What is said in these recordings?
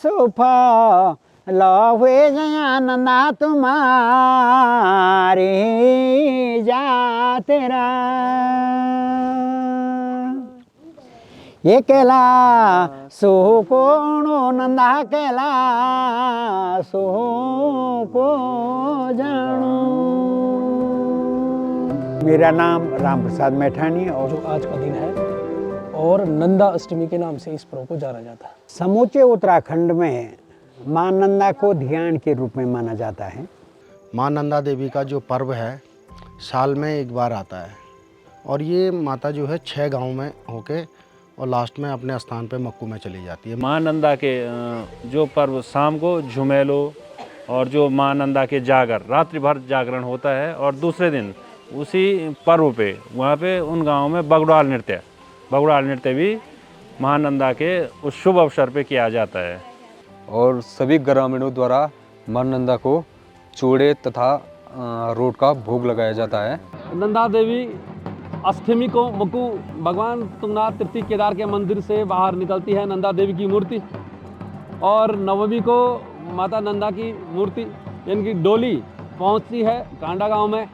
सुफल हुए नंदा तुम्हारी जात ये केला सुकोणो नंदा केला सुको जानू। मेरा नाम राम प्रसाद मैठानी और जो आज का दिन है और नंदा अष्टमी के नाम से इस पर्व को जाना जाता है। समूचे उत्तराखंड में मां नंदा को ध्यान के रूप में माना जाता है। मां नंदा देवी का जो पर्व है साल में एक बार आता है और ये माता जो है 6 गांव में होके और लास्ट में अपने स्थान पे मक्कू में चली जाती है। मां नंदा के जो पर्व शाम को झुमेलो और जो मां नंदा के जागर रात्रि भर जागरण होता है और दूसरे दिन उसी पर्व पे वहाँ पे उन गाँवों में बगुड़ाल नृत्य भी मां नंदा के उस शुभ अवसर पे किया जाता है। और सभी ग्रामीणों द्वारा मां नंदा को चूड़े तथा रोट का भोग लगाया जाता है। नंदा देवी अष्टमी को मक्कू भगवान तुंगनाथ तृतीय केदार के मंदिर से बाहर निकलती है नंदा देवी की मूर्ति, और नवमी को माता नंदा की मूर्ति इनकी डोली पहुंचती है कांडा गांव में।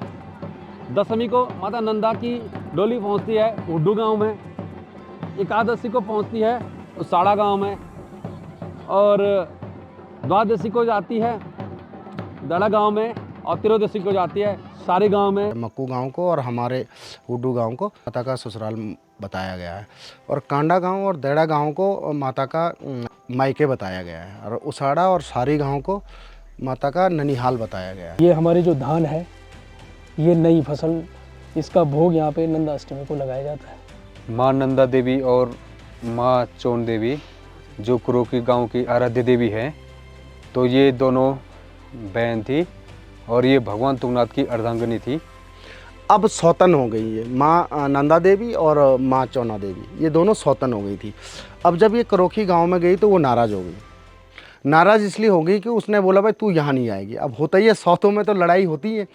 दशमी को माता नंदा की डोली पहुंचती है उड्डू गांव में। एकादशी को पहुंचती है उसाड़ा गांव में और द्वादशी को जाती है दड़ा गांव में और त्रयोदशी को जाती है सारे गांव में। मक्कू गांव को और हमारे उड्डू गांव को माता का ससुराल बताया गया है और कांडा गांव और देड़ा गांव को माता का मायके बताया गया है और उसाड़ा और सारी गांव को माता का ननिहाल बताया गया है। ये हमारी जो धान है, ये नई फसल, इसका भोग यहाँ पे नंदा अष्टमी को लगाया जाता है। मां नंदा देवी और मां चौन देवी जो कुरोकी गांव की आराध्य देवी है, तो ये दोनों बहन थी और ये भगवान तुंगनाथ की अर्धांगिनी थी। अब सौतन हो गई है माँ नंदा देवी और माँ चौना देवी, ये दोनों सौतन हो गई थी। अब जब ये करोखी गांव में गई तो वो नाराज़ हो गई। नाराज़ इसलिए हो गई कि उसने बोला भाई तू यहाँ नहीं आएगी। अब होता ही है सौतों में तो लड़ाई होती है,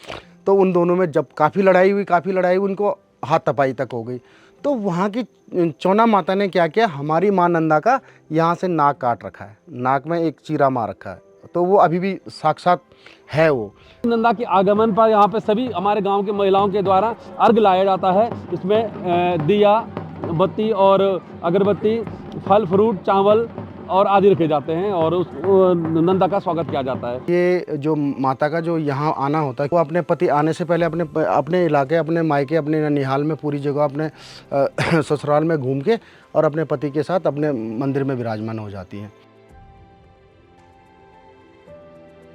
तो उन दोनों में जब काफ़ी लड़ाई हुई उनको हाथ तपाई तक हो गई। तो वहाँ की चौना माता ने क्या किया, हमारी माँ नंदा का यहाँ से नाक काट रखा है, नाक में एक चीरा मार रखा है, तो वो अभी भी साक्षात है। वो नंदा के आगमन पर यहाँ पे सभी हमारे गांव के महिलाओं के द्वारा अर्घ लाया जाता है। इसमें दिया बत्ती और अगरबत्ती, फल फ्रूट, चावल और आदि रखे जाते हैं और उस नंदा का स्वागत किया जाता है। ये जो माता का जो यहाँ आना होता है वो अपने पति आने से पहले अपने इलाके, अपने मायके, अपने ननिहाल में पूरी जगह अपने ससुराल में घूम के और अपने पति के साथ अपने मंदिर में विराजमान हो जाती हैं।